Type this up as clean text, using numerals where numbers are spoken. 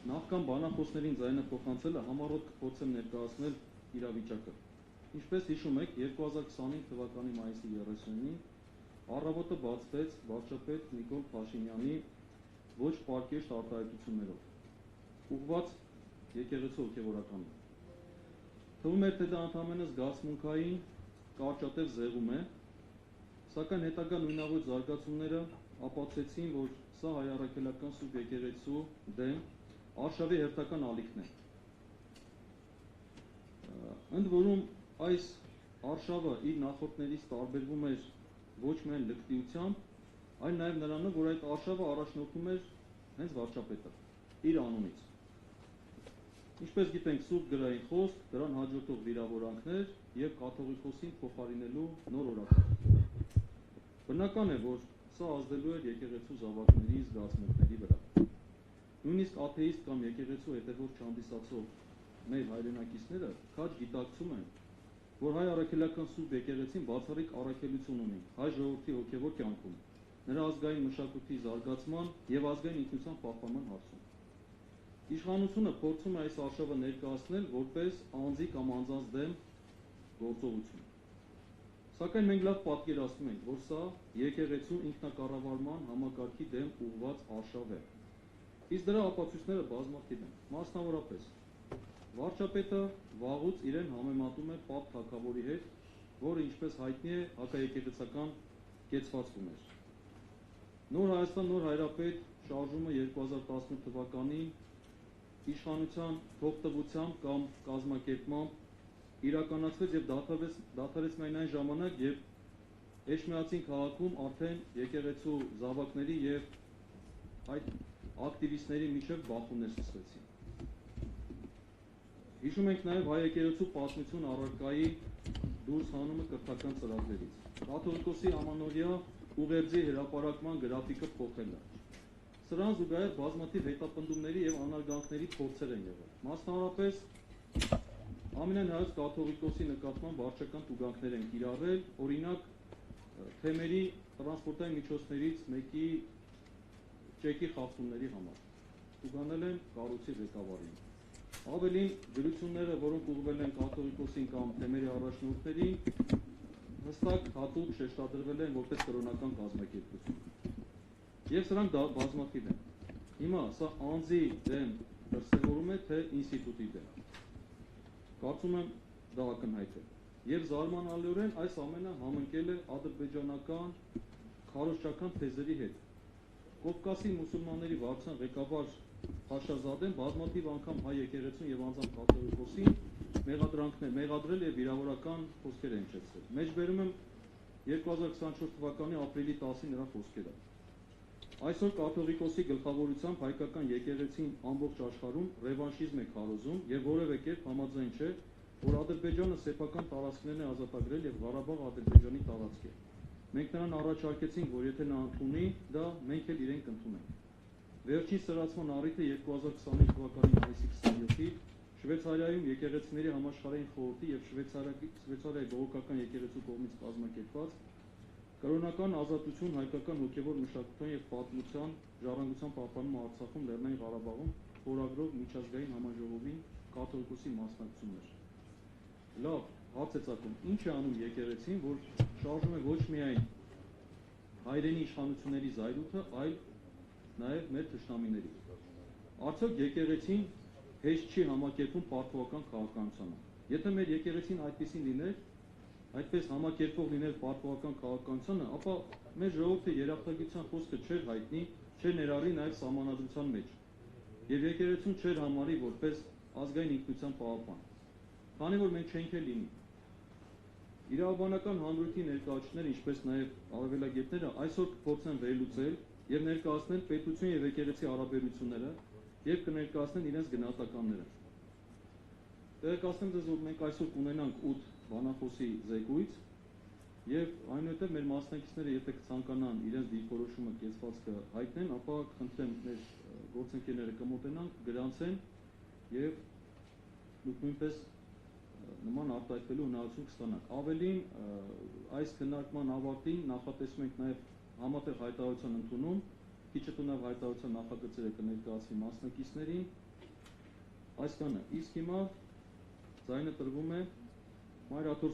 Նախքան բանախոսներին ձայնը փոխանցելը համառոտ կփորձեմ ներկայացնել իրավիճակը։ Ինչպես հիշում եք, 2025 թվականի մայիսի 30-ին առավոտը բացվեց վարչապետ Նիկոլ Փաշինյանի ոչ պարկեշտ արտահայտություններով, ուղղված եկեղեցու հոգևորականին։ Թվում էր, թե դա ընդամենը զգացմունքային կարճատև զեղում է, սակայն հետագա նույնավոր զարգացումները ապացուցեցին, որ սա հայ առաքելական Սուրբ եկեղեցու դեմ արշավի հերթական ալիքն է։ Ընդ որում այս արշավը իր նախորդներից տարբերվում էր ոչ միայն լկտիությամբ, այլ նաև նրանով, որ այդ արշավը առաջնորդում էր հենց վարչապետը իր անունից։ Ինչպես գիտենք, Սուրբ գրային խոսք, դրան հաջորդող վիրավորանքներ եւ կաթողիկոսին փոխարինելու նոր օրակարգ։ Բնական է, որ սա ազդելու էր եկեղեցու զավակների զգացմունքների վրա։ Նույնիսկ աթեիստ կամ եկեղեցու հետևորդ չհանդիսացող մեր հայրենակիցները քաջ գիտակցում են, որ հայ առաքելական Սուրբ եկեղեցին բացառիկ առաքելություն ունի հայ ժողովրդի հոգևոր կյանքում, նրա ազգային մշակույթի զարգացման եւ ազգային ինքնության պահպանման հարցում։ Իշխանությունը փորձում է այս արշավը ներկայացնել որպես անձի կամ անձանց դեմ գործողություն։ Սակայն մենք լավ պատկերացնում ենք, որ սա եկեղեցու ինքնակառավարման համակարգի դեմ ուղղված արշավ է։ Իսկ դրա ապացույցները բազմաթիվ են։ Մասնավորապես, վարչապետը վաղուց իրեն համեմատում է Պապ թագավորի հետ, որը ինչպես հայտնի է հակաեկեղեցական կեցվածք ուներ։ Նոր Հայաստան, նոր հայրապետ շարժումը 2018 թվականին իշխանության թողտվությամբ կամ կազմակերպմամբ իրականացվեց եւ դադարեց միայն այն ժամանակ, երբ Էջմիածին քաղաքում արդեն եկեղեցու զավակների եւ այդ ակտիվիստների միջև բախումներ սկսվեցին։ Հիշում ենք նաև հայ եկեղեցու պատմություն առարկայի դուրս հանումը կրթական ծրագրերից, կաթողիկոսի ամանորյա ուղերձի հրապարակման գրաֆիկը փոխելը։ Սրան զուգահեռ բազմաթիվ հետապնդումների եւ անարգանքների փորձեր են եղել։ Մասնավորապես ամենայն հայոց կաթողիկոսի նկատմամբ վարչական տուգանքներ են կիրառել, օրինակ թեմերի տրանսպորտային միջոցներից մեկի ճեկի խախտումների համար։ Տուգանել են կառույցի ղեկավարին։ Ավելին, դրությունները, որոնք ուղղվել են կաթողիկոսին կամ թեմերի առաջնորդներին, հստակ հատուկ շեշտադրվել են որպես կրոնական կազմակերպություն։ Եվ սրանք բազմաթիվ են։ Հիմա սա անձի դեմ դրսևորում է, թե ինստիտուտի դեմ։ Կարծում եմ դա ակնհայտ է։ Եվ զարմանալիորեն այս ամենը համընկել է ադրբեջանական քարոզչական թեզերի հետ։ Կովկասի մուսուլմանների վարչության ղեկավար Փաշազադեն բազմաթիվ անգամ հայ եկեղեցուն եւ անձամբ կաթողիկոսին մեղադրել եւ վիրավորական խոսքեր են հնչեցրել։ Մեջբերում եմ 2024 թվականի ապրիլի 10-ի նրա խոսքերը։ Այսօր կաթողիկոսի գլխավորությամբ հայկական եկեղեցին ամբողջ աշխարհում ռևանշիզմ է քարոզում եւ որևէ կերպ համաձայն չէ, որ Ադրբեջանը սեփական տարածքներն է ազատագրել եւ Ղարաբաղը Ադրբեջանի տարածք է։ Մենք նրան առաջարկեցինք, որ եթե նա ընդունի դա, մենք էլ իրեն կընդունենք։ Վերջին սրացման առիթը 2025 թվականի մայիսի 27-ի Շվեյցարիայում եկեղեցիների համաշխարհային խորհրդի եւ Շվեյցարիայի բողոքական եկեղեցու կողմից կազմակերպված կրոնական ազատություն հայկական հոգևոր մշակութային եւ պատմության ժառանգության պահպանումը Արցախում, Լեռնային Ղարաբաղում խորագրով միջազգային համաժողովին կաթողիկոսի մասնակցումներ։ Լավ, հարց է ծագում, ինչ է անում եկեղեցին, որ շարժում է ոչ միայն հայրենի իշխանությունների զայրույթը, այլ նաև մեր թշնամիների։ Արդյոք եկեղեցին հեշտ չի համակերպում պարտվական քաղաքականությանը։ Եթե մեր եկեղեցին այդպեսին լիներ, այդպես համակերպող լիներ պարտվական քաղաքականությանը, ապա մեր ժողովրդի երախտագիտության խոսքը չէր հայտնի, չէր ներառի նաև սահմանադրության մեջ։ Եվ եկեղեցուն չէր համարի որպես ազգային ինքնության պահապան։ Քանի որ մենք չենք էլ լինի։ Իրավաբանական հանրույթի ներկայացուցիչները, ինչպես նաև արևելագետները այսօր կփորձեն վերլուծել եւ ներկայացնել պետություն եւ եկեղեցի հարաբերությունները եւ կներկայացնեն իրենց գնահատականները։ Տեղեկացնեմ ձեզ, որ մենք այսօր կունենանք 8 բանախոսի զեկույց եւ այնուհետեւ մեր մասնակիցները, եթե կցանկանան իրենց դիրքորոշումը կեցվածքը հայտնեն, ապա կխնդրեմ մեր գործընկերները կմոտենան, գրանցեն եւ դուք նույնպես նման արտահայտվելու հնարավորություն կստանաք։ Ավելին, այս քննարկման ավարտին նախատեսում ենք նաեւ համատեղ հայտարարության ընդունում քիչ տունավ հայտարարության նախագծերը կներկայացվի մասնակիցներին, այսքանը, իսկ հիմա ձայնը տրվում է Մայր Աթոր